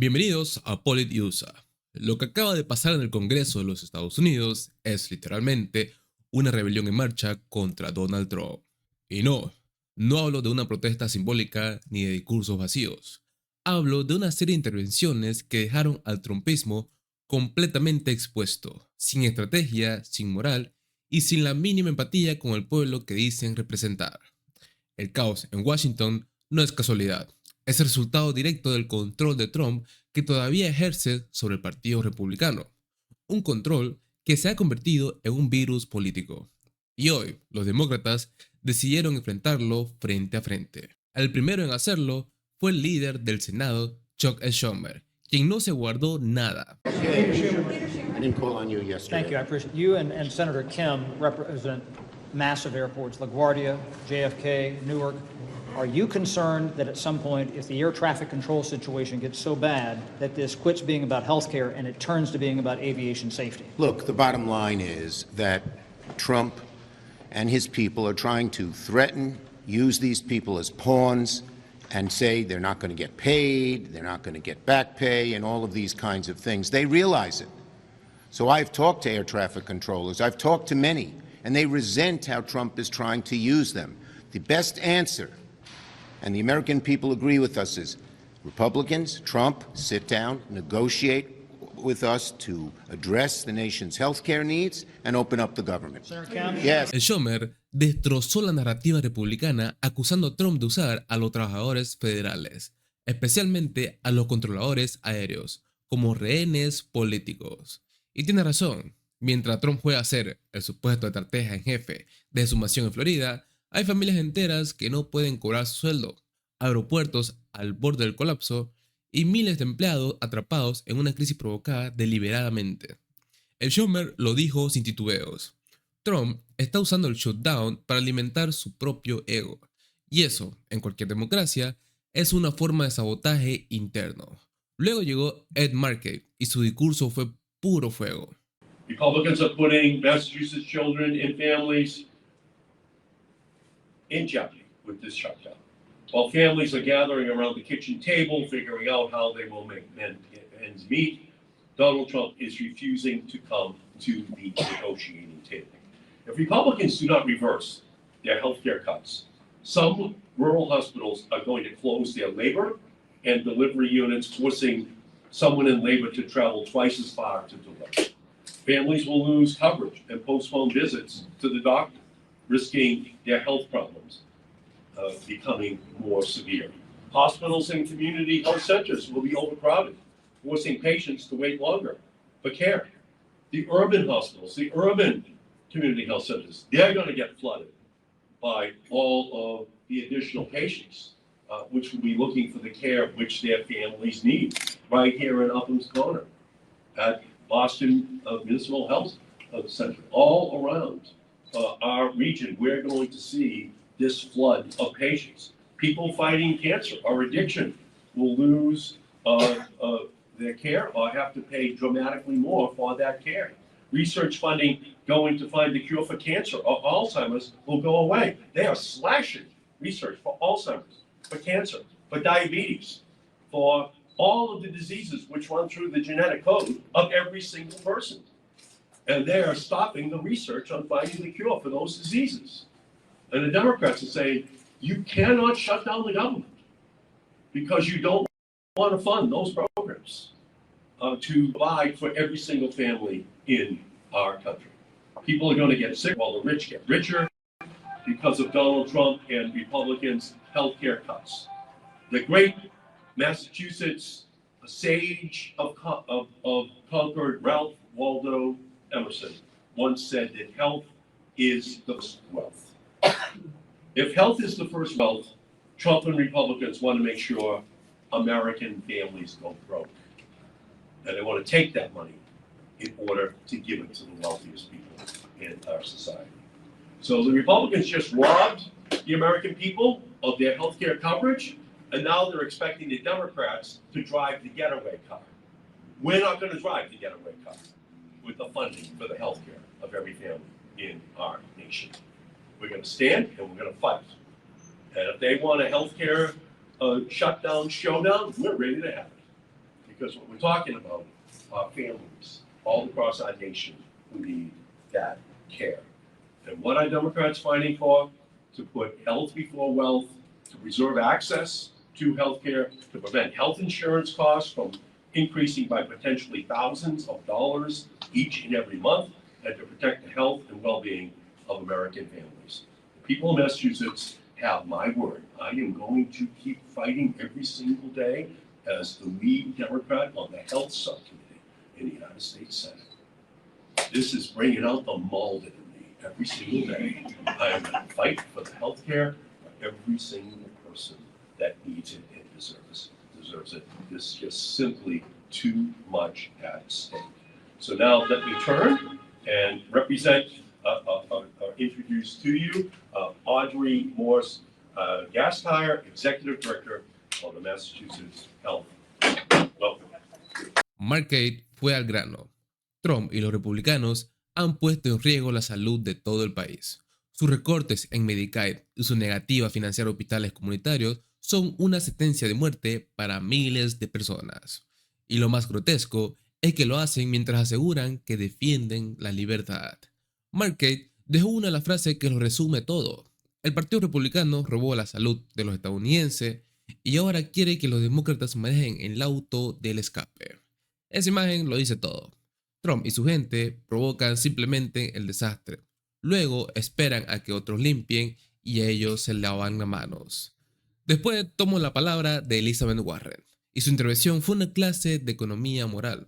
Bienvenidos a PolitUSA. Lo que acaba de pasar en el Congreso de los Estados Unidos es literalmente una rebelión en marcha contra Donald Trump. Y no hablo de una protesta simbólica ni de discursos vacíos. Hablo de una serie de intervenciones que dejaron al trumpismo completamente expuesto, sin estrategia, sin moral y sin la mínima empatía con el pueblo que dicen representar. El caos en Washington no es casualidad, es el resultado directo del control de Trump que todavía ejerce sobre el Partido Republicano, un control que se ha convertido en un virus político. Y hoy, los demócratas decidieron enfrentarlo frente a frente. El primero en hacerlo fue el líder del Senado, Chuck Schumer, quien no se guardó nada. I didn't call on you yesterday. Thank you. I appreciate you and Senator Kim represent massive airports, LaGuardia, JFK, Newark. Are you concerned that at some point, if the air traffic control situation gets so bad, that this quits being about healthcare and it turns to being about aviation safety? Look, the bottom line is that Trump and his people are trying to threaten, use these people as pawns, and say they're not going to get paid, they're not going to get back pay, and all of these kinds of things. They realize it. So I've talked to air traffic controllers, I've talked to many, and they resent how Trump is trying to use them. The best answer, and the American people agree with us, is Republicans, Trump, sit down, negotiate with us to address the nation's health care needs and open up the government. Senator Kim? Yes. Schumer destrozó la narrativa republicana acusando a Trump de usar a los trabajadores federales, especialmente a los controladores aéreos, como rehenes políticos. Y tiene razón, mientras Trump juega a ser el supuesto estratega en jefe de su mansión en Florida, hay familias enteras que no pueden cobrar su sueldo, aeropuertos al borde del colapso y miles de empleados atrapados en una crisis provocada deliberadamente. El Schumer lo dijo sin titubeos. Trump está usando el shutdown para alimentar su propio ego. Y eso, en cualquier democracia, es una forma de sabotaje interno. Luego llegó Ed Markey y su discurso fue puro fuego. Republicans are putting Massachusetts children and families in jeopardy with this shutdown. While families are gathering around the kitchen table, figuring out how they will make ends meet, Donald Trump is refusing to come to the negotiating table. If Republicans do not reverse their health care cuts, some rural hospitals are going to close their labor and delivery units, forcing someone in labor to travel twice as far to deliver. Families will lose coverage and postpone visits to the doctor, risking their health problems becoming more severe. Hospitals and community health centers will be overcrowded, forcing patients to wait longer for care. The urban hospitals, the urban community health centers, they're going to get flooded by all of the additional patients, which will be looking for the care which their families need, right here in Upham's Corner, at Boston Municipal Health Center. All around our region, we're going to see this flood of patients. People fighting cancer or addiction will lose their care or have to pay dramatically more for that care. Research funding going to find the cure for cancer or Alzheimer's will go away. They are slashing research for Alzheimer's, for cancer, for diabetes, for all of the diseases which run through the genetic code of every single person. And they are stopping the research on finding the cure for those diseases. And the Democrats are saying, you cannot shut down the government because you don't want to fund those programs to provide for every single family in our country. People are going to get sick while the rich get richer because of Donald Trump and Republicans' health care cuts. The great Massachusetts sage of Concord, Ralph Waldo Emerson, once said that health is the first wealth. If health is the first wealth, Trump and Republicans want to make sure American families go broke. And they want to take that money in order to give it to the wealthiest people in our society. So the Republicans just robbed the American people of their health care coverage, and now they're expecting the Democrats to drive the getaway car. We're not going to drive the getaway car with the funding for the health care of every family in our nation. We're going to stand and we're going to fight. And if they want a health care shutdown, showdown, we're ready to have it. because what we're talking about are families all across our nation who need that care. And what are Democrats fighting for? To put health before wealth, to preserve access to health care, to prevent health insurance costs from increasing by potentially thousands of dollars each and every month, and to protect the health and well-being of American families. The people of Massachusetts have my word. I am going to keep fighting every single day as the lead Democrat on the Health Subcommittee in the United States Senate. This is bringing out the Malden in me every single day. I am going to fight for the health care for every single person that needs it and deserves it. This is just simply too much at stake. So now let me turn and introduce to you Audrey Morse Gastire, Executive Director of the Massachusetts Health. Welcome. Markey fue al grano. Trump y los republicanos han puesto en riesgo la salud de todo el país. Sus recortes en Medicaid y su negativa a financiar hospitales comunitarios son una sentencia de muerte para miles de personas. Y lo más grotesco es que lo hacen mientras aseguran que defienden la libertad. Markey dejó una la frase que lo resume todo. El Partido Republicano robó la salud de los estadounidenses y ahora quiere que los demócratas manejen el auto del escape. Esa imagen lo dice todo. Trump y su gente provocan simplemente el desastre. Luego esperan a que otros limpien y a ellos se lavan las manos. Después tomo la palabra de Elizabeth Warren y su intervención fue una clase de economía moral.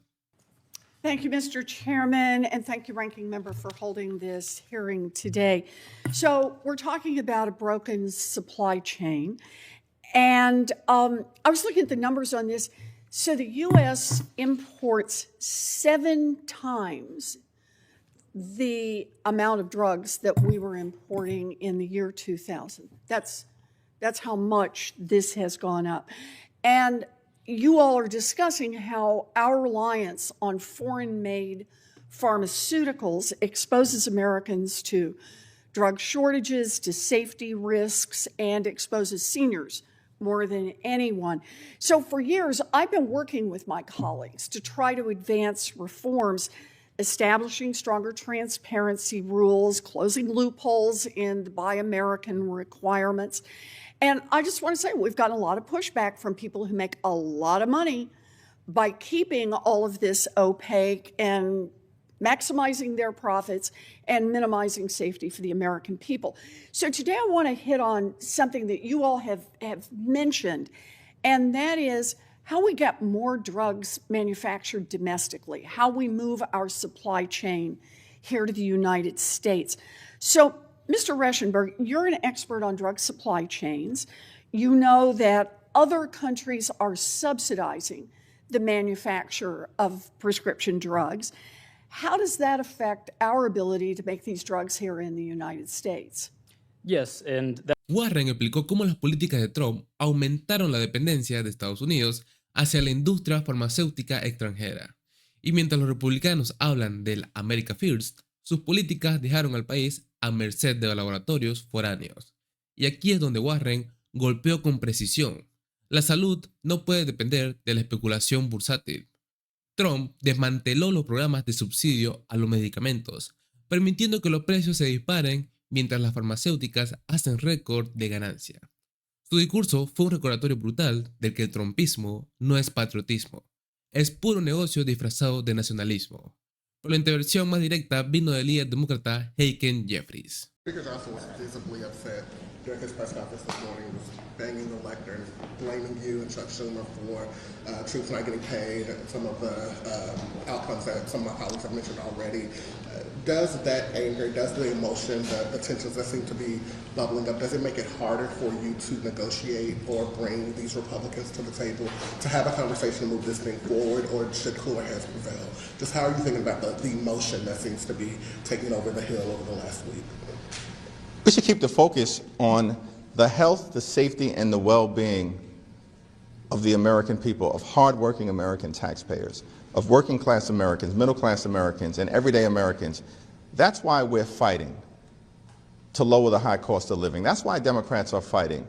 Thank you, Mr. Chairman, and thank you, Ranking Member, for holding this hearing today. So we're talking about a broken supply chain, and I was looking at the numbers on this. So the U.S. imports 7 times the amount of drugs that we were importing in the year 2000. That's how much this has gone up. And you all are discussing how our reliance on foreign-made pharmaceuticals exposes Americans to drug shortages, to safety risks, and exposes seniors more than anyone. So for years, I've been working with my colleagues to try to advance reforms, establishing stronger transparency rules, closing loopholes in the Buy American requirements. And I just want to say we've gotten a lot of pushback from people who make a lot of money by keeping all of this opaque and maximizing their profits and minimizing safety for the American people. So today I want to hit on something that you all have mentioned, and that is how we get more drugs manufactured domestically, how we move our supply chain here to the United States. So Mr. Reschenberg, you're an expert on drug supply chains. You know that other countries are subsidizing the manufacture of prescription drugs. How does that affect our ability to make these drugs here in the United States? Yes, and that Warren explicó cómo las políticas de Trump aumentaron la dependencia de Estados Unidos hacia la industria farmacéutica extranjera. Y mientras los republicanos hablan del America First, sus políticas dejaron al país a merced de laboratorios foráneos. Y aquí es donde Warren golpeó con precisión. La salud no puede depender de la especulación bursátil. Trump desmanteló los programas de subsidio a los medicamentos, permitiendo que los precios se disparen mientras las farmacéuticas hacen récord de ganancia. Su discurso fue un recordatorio brutal de que el trumpismo no es patriotismo, es puro negocio disfrazado de nacionalismo. Pero la intervención más directa vino del líder demócrata Hakeem Jeffries. Speaker Johnson was visibly upset during his press conference this morning. He was banging the lectern, blaming you and Chuck Schumer for troops not getting paid, and some of the outcomes that some of my colleagues have mentioned already. Does that anger, does the emotion, the tensions that seem to be bubbling up, does it make it harder for you to negotiate or bring these Republicans to the table to have a conversation to move this thing forward, or should cooler heads prevail? Just how are you thinking about the emotion that seems to be taking over the hill over the last week? We should keep the focus on the health, the safety, and the well-being of the American people, of hardworking American taxpayers, of working-class Americans, middle-class Americans, and everyday Americans. That's why we're fighting to lower the high cost of living. That's why Democrats are fighting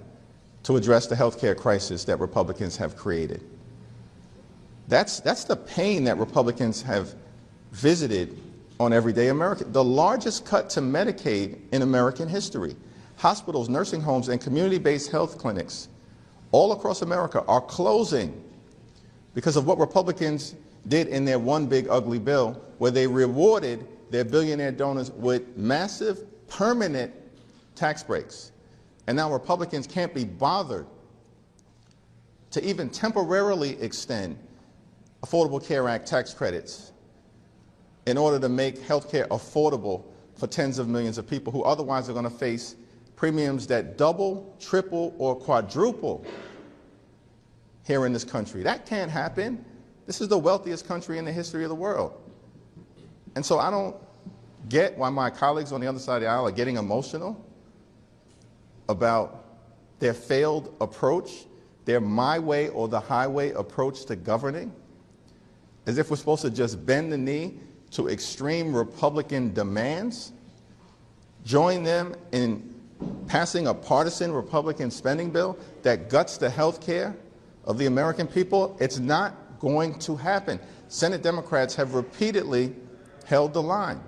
to address the health care crisis that Republicans have created. That's the pain that Republicans have visited on everyday America. The largest cut to Medicaid in American history. Hospitals, nursing homes, and community-based health clinics all across America are closing because of what Republicans did in their one big ugly bill, where they rewarded their billionaire donors with massive permanent tax breaks. And now Republicans can't be bothered to even temporarily extend Affordable Care Act tax credits in order to make health care affordable for tens of millions of people who otherwise are going to face premiums that double, triple, or quadruple here in this country. That can't happen. This is the wealthiest country in the history of the world. And so I don't get why my colleagues on the other side of the aisle are getting emotional about their failed approach, their my way or the highway approach to governing, as if we're supposed to just bend the knee to extreme Republican demands, join them in passing a partisan Republican spending bill that guts the health care of the American people. It's not going to happen. Senate Democrats have repeatedly held the line.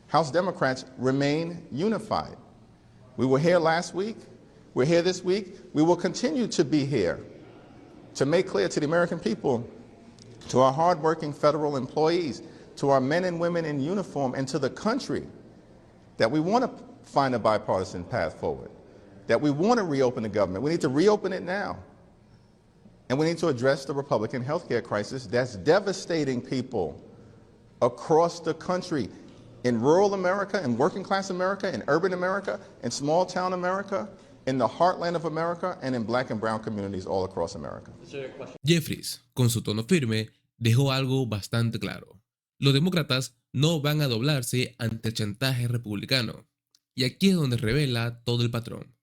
House Democrats remain unified. We were here last week. We're here this week. We will continue to be here to make clear to the American people, to our hardworking federal employees, to our men and women in uniform, and to the country, that we want to find a bipartisan path forward, that we want to reopen the government. We need to reopen it now. And we need to address the Republican health care crisis that's devastating people across the country, in rural America, in working class America, in urban America, in small town America, in the heartland of America, and in black and brown communities all across America. Jeffries, con su tono firme, dejó algo bastante claro. Los demócratas no van a doblarse ante el chantaje republicano. Y aquí es donde revela todo el patrón.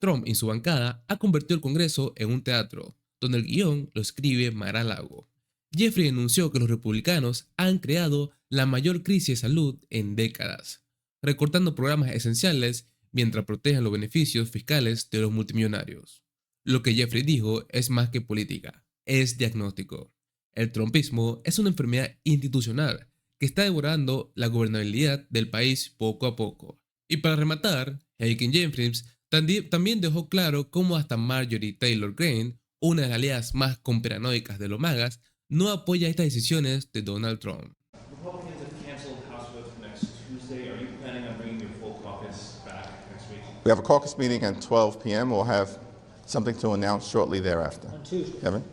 Trump y su bancada ha convertido el Congreso en un teatro, donde el guión lo escribe Mar-a-Lago. Jeffries denunció que los republicanos han creado la mayor crisis de salud en décadas, recortando programas esenciales mientras protegen los beneficios fiscales de los multimillonarios. Lo que Jeffries dijo es más que política, es diagnóstico. El trumpismo es una enfermedad institucional que está devorando la gobernabilidad del país poco a poco. Y para rematar, Hakeem Jeffries también dejó claro cómo hasta Marjorie Taylor Greene, una de las aliadas más conspiranoicas de los MAGAs, no apoya estas decisiones de Donald Trump. Republicans have canceled House votes for next Tuesday. Are you planning on bringing your full caucus back next week? We have a caucus meeting at 12 p.m. We'll have something to announce shortly thereafter. On Tuesday. Kevin?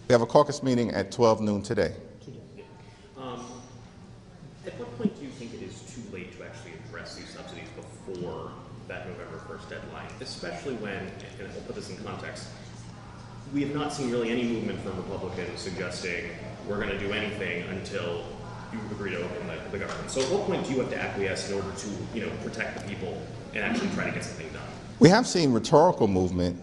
We have a caucus meeting at 12 noon today. At what point do you think it is too late to actually address these subsidies before that November 1st deadline? Especially when, and I'll put this in context, we have not seen really any movement from Republicans suggesting we're going to do anything until you agree to open the government. So at what point do you have to acquiesce in order to, protect the people and actually try to get something done? We have seen rhetorical movement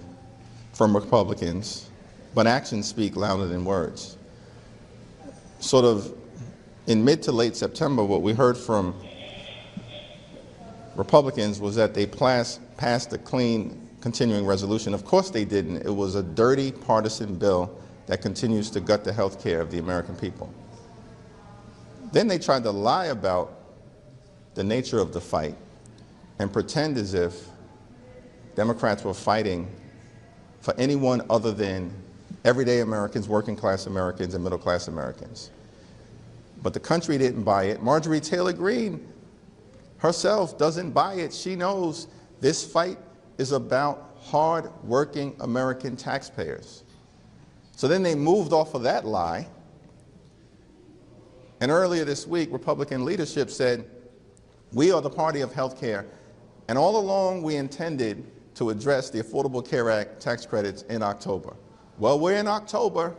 from Republicans, but actions speak louder than words. Sort of in mid to late September, what we heard from Republicans was that they passed a clean continuing resolution. Of course they didn't. It was a dirty partisan bill that continues to gut the health care of the American people. Then they tried to lie about the nature of the fight and pretend as if Democrats were fighting for anyone other than everyday Americans, working class Americans, and middle class Americans. But the country didn't buy it. Marjorie Taylor Greene herself doesn't buy it. She knows this fight is about hard-working American taxpayers. So then they moved off of that lie. And earlier this week, Republican leadership said, we are the party of health care. And all along, we intended to address the Affordable Care Act tax credits in October. Well, we're in October.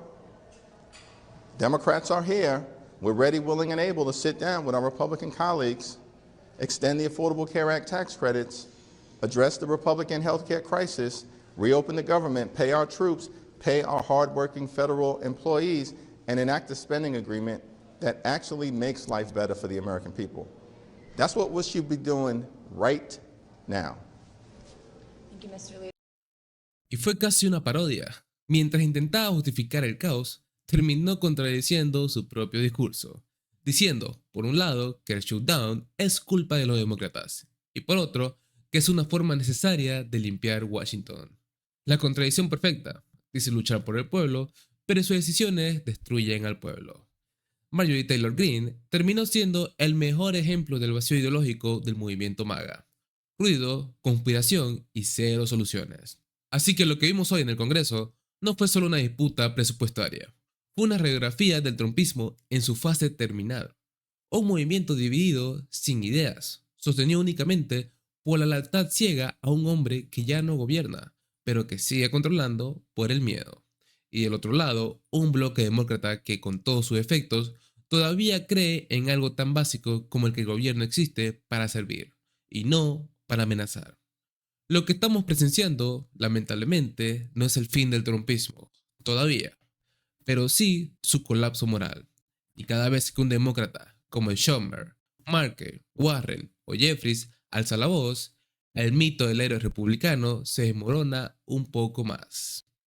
Democrats are here. We're ready, willing, and able to sit down with our Republican colleagues, extend the Affordable Care Act tax credits, address the Republican health care crisis, reopen the government, pay our troops, pay our hardworking federal employees, and enact a spending agreement that actually makes life better for the American people. That's what we should be doing right now. Thank you, Mr. Leader. Y fue casi una parodia. Mientras intentaba justificar el caos, terminó contradiciendo su propio discurso, diciendo, por un lado, que el shutdown es culpa de los demócratas, y por otro, que es una forma necesaria de limpiar Washington. La contradicción perfecta, dice luchar por el pueblo, pero sus decisiones destruyen al pueblo. Marjorie Taylor Greene terminó siendo el mejor ejemplo del vacío ideológico del movimiento MAGA. Ruido, conspiración y cero soluciones. Así que lo que vimos hoy en el Congreso no fue solo una disputa presupuestaria, fue una radiografía del trumpismo en su fase terminal. Un movimiento dividido, sin ideas, sostenido únicamente por la lealtad ciega a un hombre que ya no gobierna, pero que sigue controlando por el miedo. Y del otro lado, un bloque demócrata que con todos sus efectos todavía cree en algo tan básico como el que el gobierno existe para servir, y no para amenazar. Lo que estamos presenciando, lamentablemente, no es el fin del trumpismo, todavía, pero sí su colapso moral. Y cada vez que un demócrata, como el Schumer, Markey, Warren o Jeffries alza la voz, el mito del héroe republicano se desmorona un poco más.